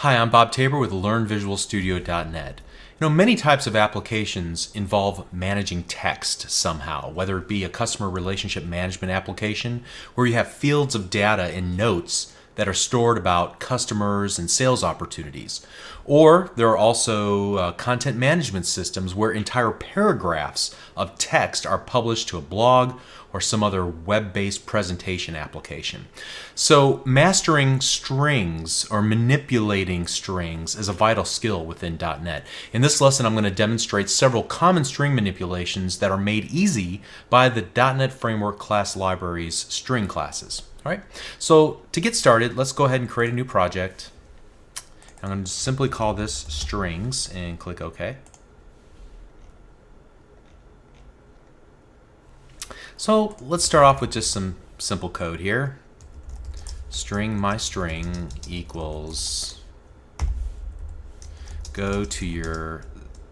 Hi, I'm Bob Tabor with LearnVisualStudio.net. Many types of applications involve managing text somehow, whether it be a customer relationship management application where you have fields of data and notes that are stored about customers and sales opportunities. Or there are also content management systems where entire paragraphs of text are published to a blog or some other web-based presentation application. So mastering strings or manipulating strings is a vital skill within .NET. In this lesson, I'm going to demonstrate several common string manipulations that are made easy by the .NET Framework class library's string classes. All right, so to get started, let's go ahead and create a new project. I'm going to simply call this strings and click OK. So let's start off with just some simple code here. String my string equals go to your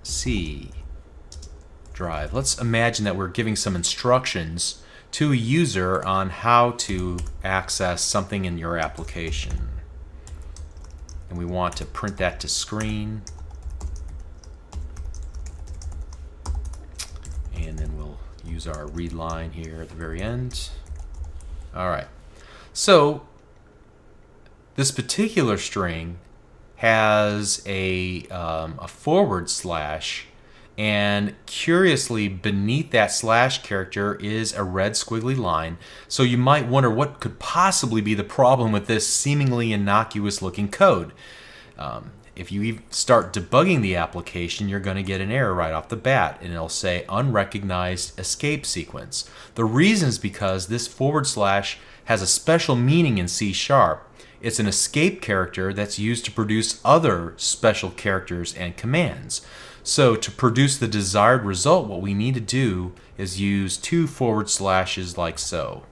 C drive. Let's imagine that we're giving some instructions to a user on how to access something in your application. And we want to print that to screen. And then we'll use our read line here at the very end. All right. So this particular string has a forward slash, and curiously beneath that slash character is a red squiggly line. So you might wonder what could possibly be the problem with this seemingly innocuous looking code. If you start debugging the application, you're going to get an error right off the bat, and it'll say unrecognized escape sequence. The reason is because this forward slash has a special meaning in C#. It's an escape character that's used to produce other special characters and commands. So to produce the desired result, what we need to do is use two forward slashes like so.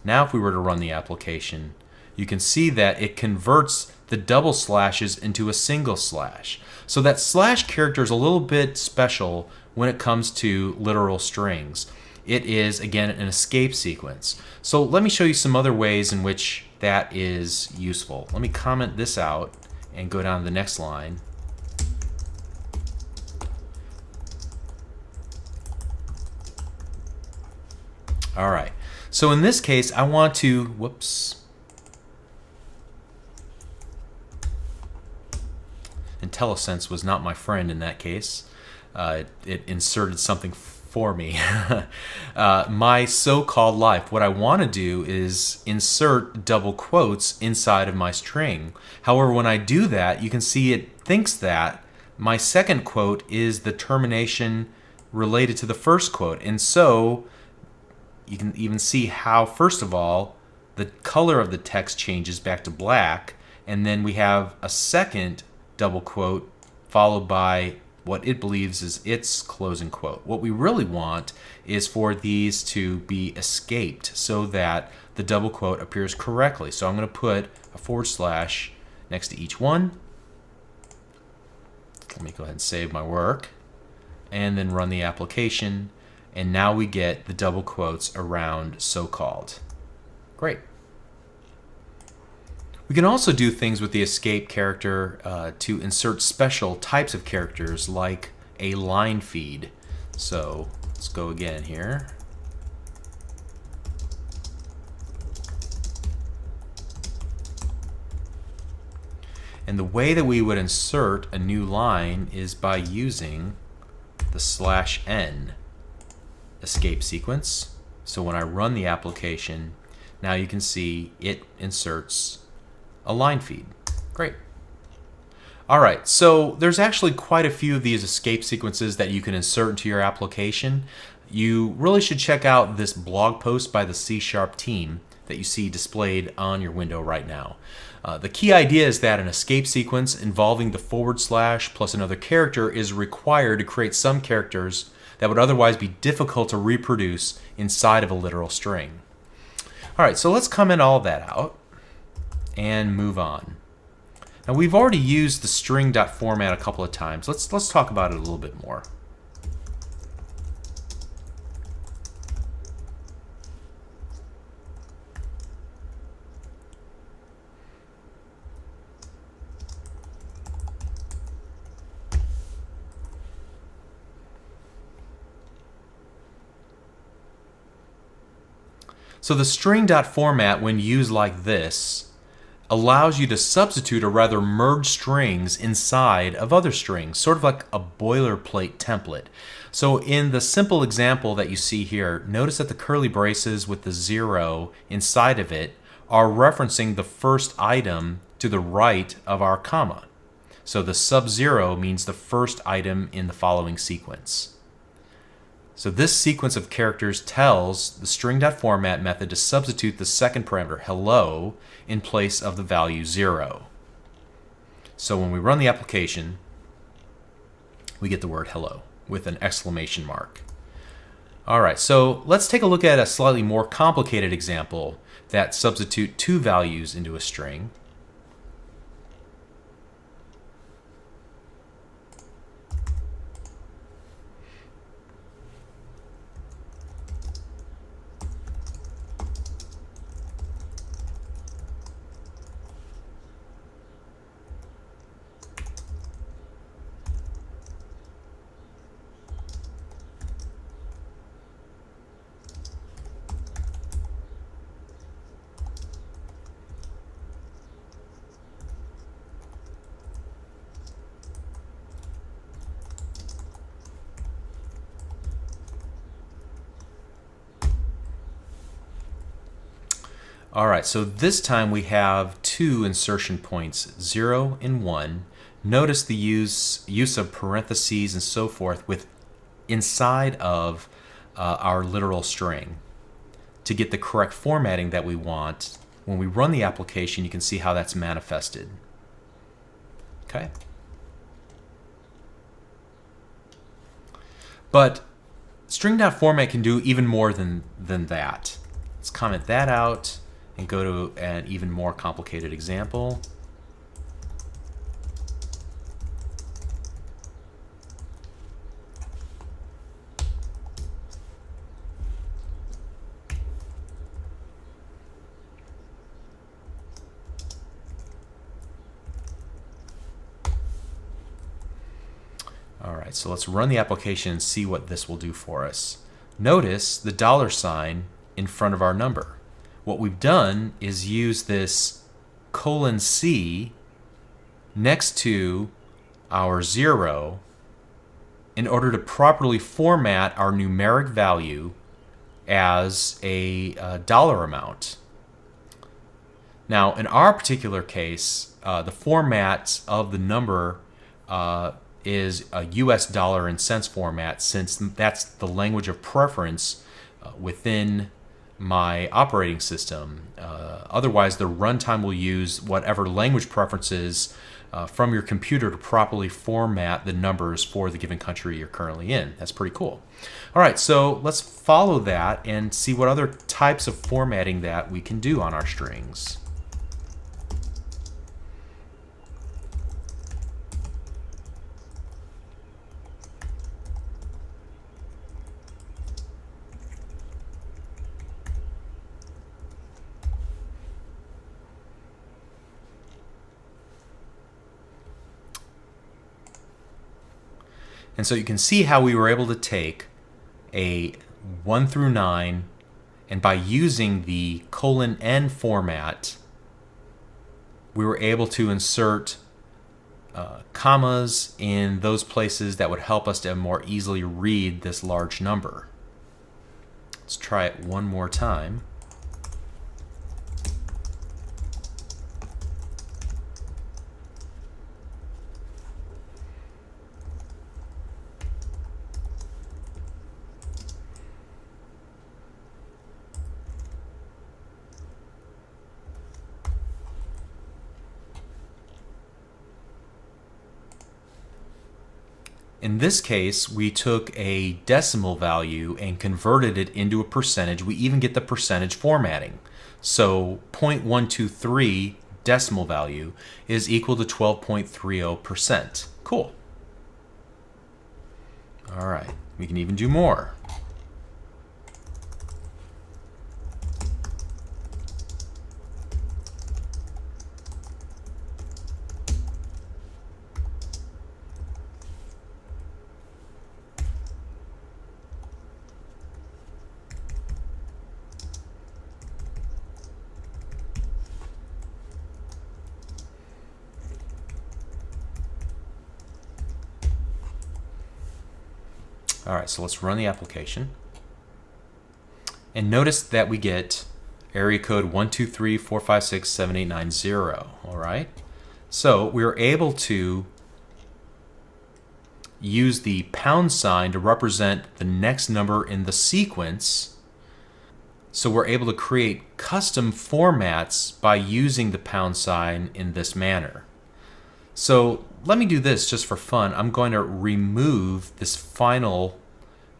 Now if we were to run the application, you can see that it converts the double slashes into a single slash. So that slash character is a little bit special when it comes to literal strings. It is, again, an escape sequence. So let me show you some other ways in which that is useful. Let me comment this out and go down to the next line. All right, so in this case, I want to, IntelliSense was not my friend in that case. It inserted something for me. My so-called life. What I want to do is insert double quotes inside of my string. However, when I do that, you can see it thinks that my second quote is the termination related to the first quote. And so you can even see how, first of all, the color of the text changes back to black, and then we have a second double quote followed by what it believes is its closing quote. What we really want is for these to be escaped so that the double quote appears correctly. So I'm going to put a forward slash next to each one. Let me go ahead and save my work and then run the application. And now we get the double quotes around so-called. Great. We can also do things with the escape character to insert special types of characters like a line feed. So let's go again here. And the way that we would insert a new line is by using the /n escape sequence. So when I run the application, now you can see it inserts a line feed. Great. All right, so there's actually quite a few of these escape sequences that you can insert into your application. You really should check out this blog post by the C# team that you see displayed on your window right now. The key idea is that an escape sequence involving the forward slash plus another character is required to create some characters that would otherwise be difficult to reproduce inside of a literal string. All right, so let's comment all of that out and move on. Now we've already used the string.format a couple of times. Let's talk about it a little bit more. So the string.format, when used like this, allows you to substitute or rather merge strings inside of other strings, sort of like a boilerplate template. So in the simple example that you see here, notice that the curly braces with the 0 inside of it are referencing the first item to the right of our comma. So the sub-0 means the first item in the following sequence. So this sequence of characters tells the string.format method to substitute the second parameter, hello, in place of the value 0. So when we run the application, we get the word hello with an exclamation mark. All right, so let's take a look at a slightly more complicated example that substitute two values into a string. All right, so this time we have two insertion points, 0 and 1. Notice the use of parentheses and so forth with inside of our literal string to get the correct formatting that we want. When we run the application, you can see how that's manifested. Okay? But string.format can do even more than that. Let's comment that out and go to an even more complicated example. All right, so let's run the application and see what this will do for us. Notice the $sign in front of our number. What we've done is use this :C next to our 0 in order to properly format our numeric value as a dollar amount. Now, in our particular case, the format of the number is a US dollar and cents format, since that's the language of preference within my operating system. Otherwise, the runtime will use whatever language preferences from your computer to properly format the numbers for the given country you're currently in. That's pretty cool. All right, so let's follow that and see what other types of formatting that we can do on our strings. And so you can see how we were able to take a 1 through 9, and by using the :n format, we were able to insert commas in those places that would help us to more easily read this large number. Let's try it one more time. In this case, we took a decimal value and converted it into a percentage. We even get the percentage formatting. So 0.123 decimal value is equal to 12.30%. Cool. All right, we can even do more. All right, so let's run the application. And notice that we get area code 123456789. All right. So we were able to use the pound sign to represent the next number in the sequence. So we're able to create custom formats by using the pound sign in this manner. So let me do this just for fun. I'm going to remove this final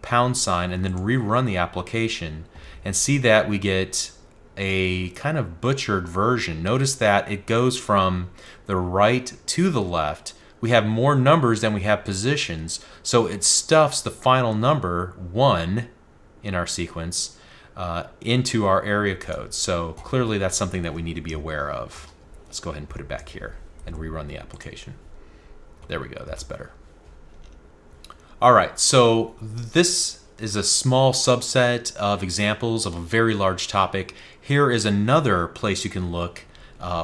pound sign and then rerun the application and see that we get a kind of butchered version. Notice that it goes from the right to the left. We have more numbers than we have positions, so it stuffs the final number 1 in our sequence into our area code. So clearly that's something that we need to be aware of. Let's go ahead and put it back here and rerun the application. There we go, that's better. All right, so this is a small subset of examples of a very large topic. Here is another place you can look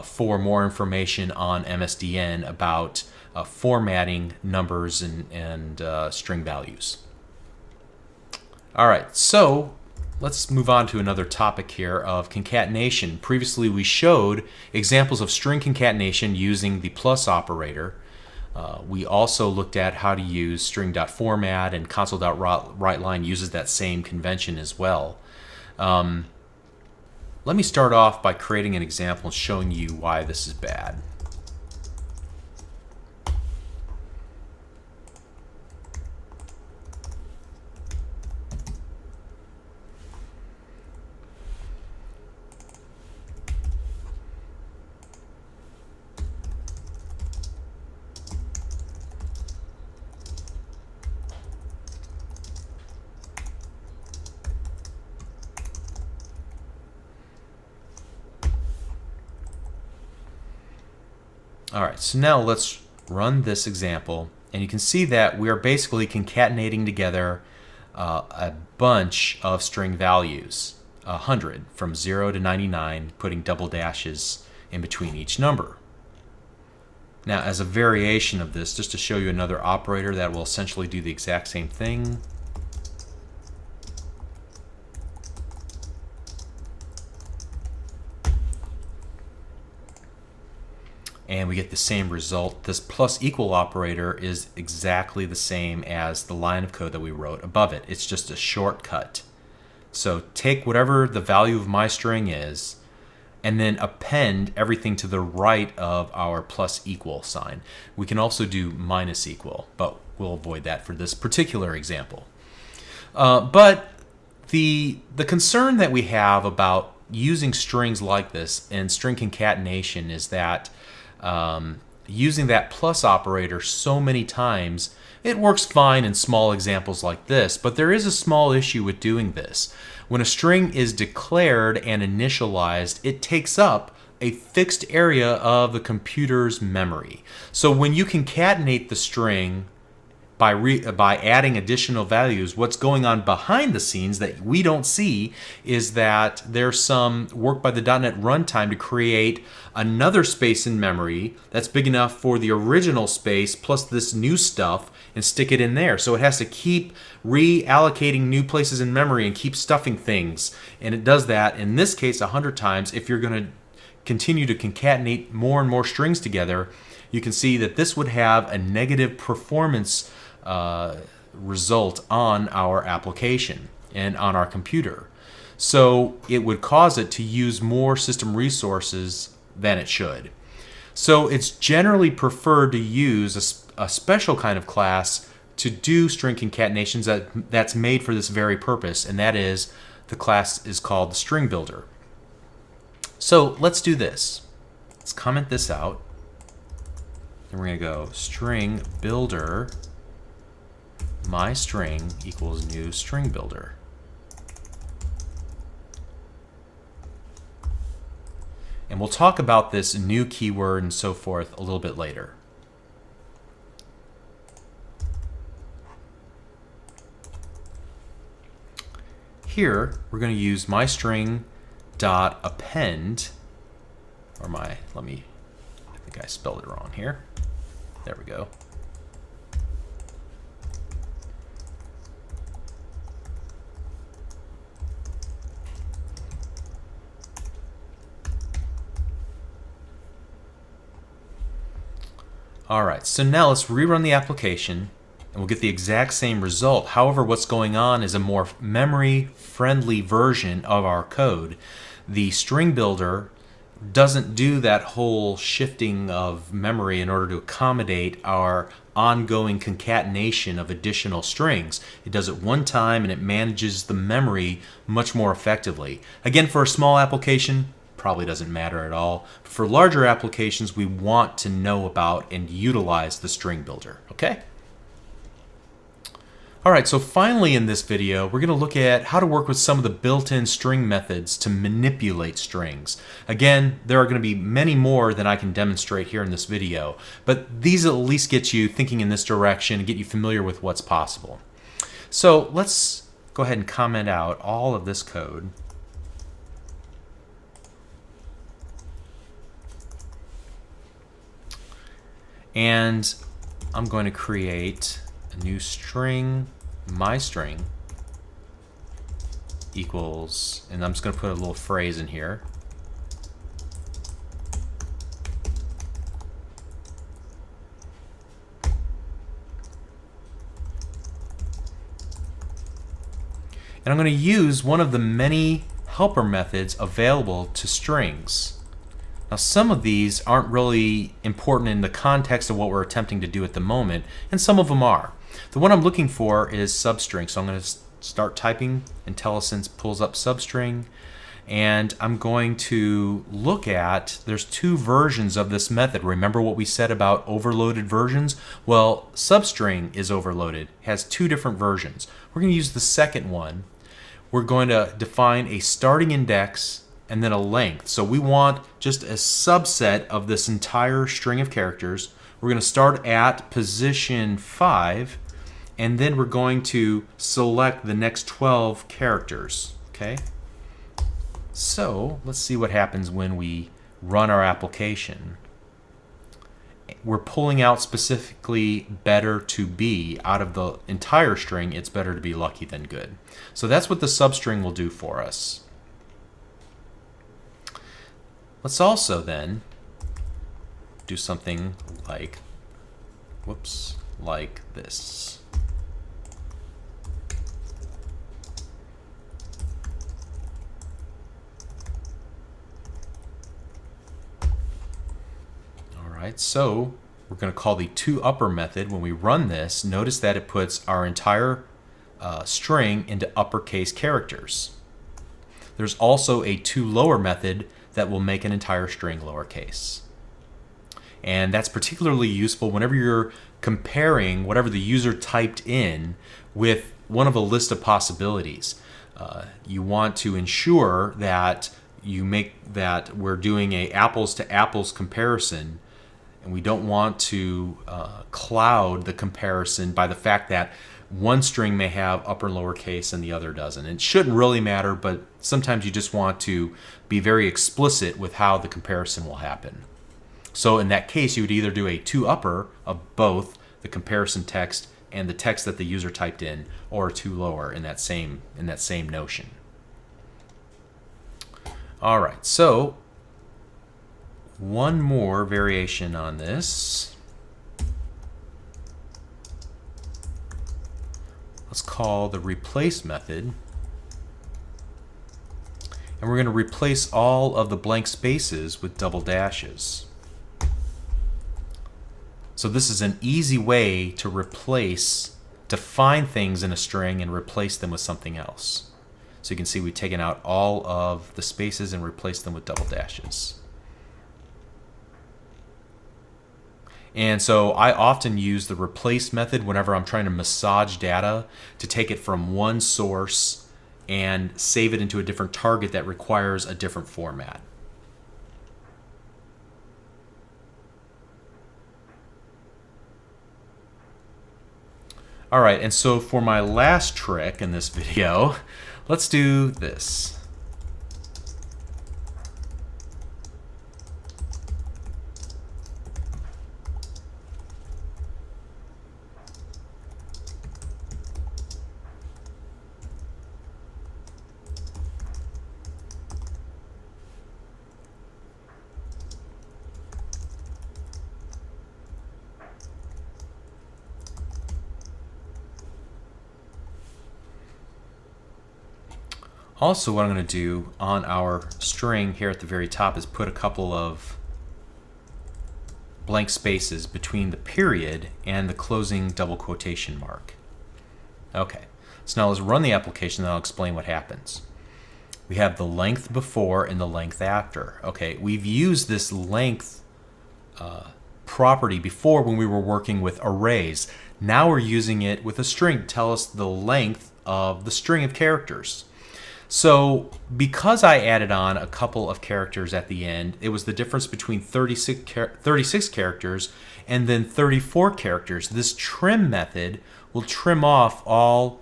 for more information on MSDN about formatting numbers and string values. All right, so let's move on to another topic here of concatenation. Previously we showed examples of string concatenation using the plus operator. We also looked at how to use string.format, and console.writeline uses that same convention as well. Let me start off by creating an example and showing you why this is bad. All right, so now let's run this example, and you can see that we are basically concatenating together a bunch of string values, 100 from 0 to 99, putting double dashes in between each number. Now, as a variation of this, just to show you another operator that will essentially do the exact same thing, and we get the same result. This plus equal operator is exactly the same as the line of code that we wrote above it. It's just a shortcut. So take whatever the value of my string is and then append everything to the right of our plus equal sign. We can also do minus equal, but we'll avoid that for this particular example. But the concern that we have about using strings like this and string concatenation is that using that plus operator so many times, it works fine in small examples like this, but there is a small issue with doing this. When a string is declared and initialized, it takes up a fixed area of the computer's memory. So when you concatenate the string by adding additional values, what's going on behind the scenes that we don't see is that there's some work by the .NET runtime to create another space in memory that's big enough for the original space plus this new stuff and stick it in there. So it has to keep reallocating new places in memory and keep stuffing things. And it does that, in this case, 100 times. If you're going to continue to concatenate more and more strings together, you can see that this would have a negative performance result on our application and on our computer. So it would cause it to use more system resources than it should. So it's generally preferred to use a special kind of class to do string concatenations that's made for this very purpose, and that is, the class is called the string builder. So let's do this. Let's comment this out. And we're going to go string builder my string equals new string builder. And we'll talk about this new keyword and so forth a little bit later. Here we're going to use my string dot append, or I think I spelled it wrong here. There we go. All right, so now let's rerun the application and we'll get the exact same result. However, what's going on is a more memory-friendly version of our code. The string builder doesn't do that whole shifting of memory in order to accommodate our ongoing concatenation of additional strings. It does it one time and it manages the memory much more effectively. Again, for a small application, probably doesn't matter at all. For larger applications, we want to know about and utilize the string builder, okay? All right, so finally in this video, we're going to look at how to work with some of the built-in string methods to manipulate strings. Again, there are going to be many more than I can demonstrate here in this video, but these at least get you thinking in this direction and get you familiar with what's possible. So let's go ahead and comment out all of this code. And I'm going to create a new string, my string equals, and I'm just going to put a little phrase in here. And I'm going to use one of the many helper methods available to strings. Now, some of these aren't really important in the context of what we're attempting to do at the moment, and some of them are. The one I'm looking for is substring, so I'm going to start typing. IntelliSense pulls up substring, and I'm going to look at, there's two versions of this method. Remember what we said about overloaded versions? Well, substring is overloaded, it has two different versions. We're going to use the second one. We're going to define a starting index and then a length. So we want just a subset of this entire string of characters. We're going to start at position 5, and then we're going to select the next 12 characters. Okay? So let's see what happens when we run our application. We're pulling out specifically better to be out of the entire string. It's better to be lucky than good. So that's what the substring will do for us. Let's also then do something like, like this. All right, so we're going to call the toUpper method. When we run this, notice that it puts our entire string into uppercase characters. There's also a toLower method that will make an entire string lowercase. And that's particularly useful whenever you're comparing whatever the user typed in with one of a list of possibilities. You want to ensure that you make that we're doing a apples to apples comparison, and we don't want to cloud the comparison by the fact that one string may have upper and lower case and the other doesn't. It shouldn't really matter, but sometimes you just want to be very explicit with how the comparison will happen. So in that case, you would either do a toUpper of both the comparison text and the text that the user typed in, or a toLower in that same notion. All right, so one more variation on this. Let's call the replace method, and we're going to replace all of the blank spaces with double dashes. So this is an easy way to find things in a string and replace them with something else. So you can see we've taken out all of the spaces and replaced them with double dashes. And so I often use the replace method whenever I'm trying to massage data to take it from one source and save it into a different target that requires a different format. All right, and so for my last trick in this video, let's do this. Also, what I'm going to do on our string here at the very top is put a couple of blank spaces between the period and the closing double quotation mark. Okay, so now let's run the application and I'll explain what happens. We have the length before and the length after. Okay, we've used this length property before when we were working with arrays. Now we're using it with a string to tell us the length of the string of characters. So because I added on a couple of characters at the end, it was the difference between 36 characters and then 34 characters. This trim method will trim off all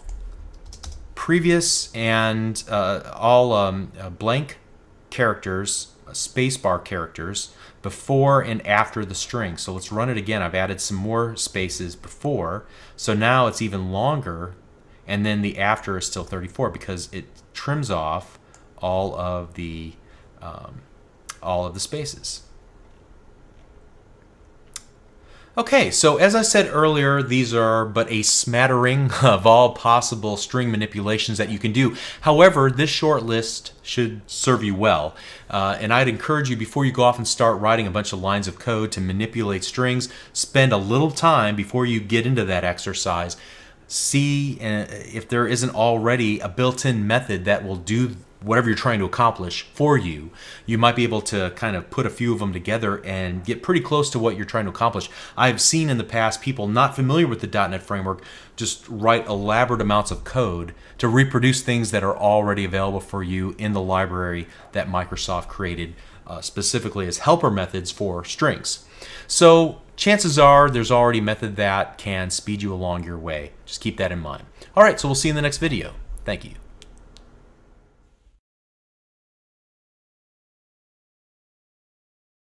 previous and all blank characters, spacebar characters, before and after the string. So let's run it again. I've added some more spaces before, so now it's even longer, and then the after is still 34 because it trims off all of the spaces. Okay, so as I said earlier, these are but a smattering of all possible string manipulations that you can do. However, this short list should serve you well. And I'd encourage you, before you go off and start writing a bunch of lines of code to manipulate strings, spend a little time before you get into that exercise. See if there isn't already a built-in method that will do whatever you're trying to accomplish for you. You might be able to kind of put a few of them together and get pretty close to what you're trying to accomplish. I've seen in the past people not familiar with the .NET framework just write elaborate amounts of code to reproduce things that are already available for you in the library that Microsoft created specifically as helper methods for strings. So chances are there's already a method that can speed you along your way. Just keep that in mind. All right, so we'll see you in the next video. Thank you.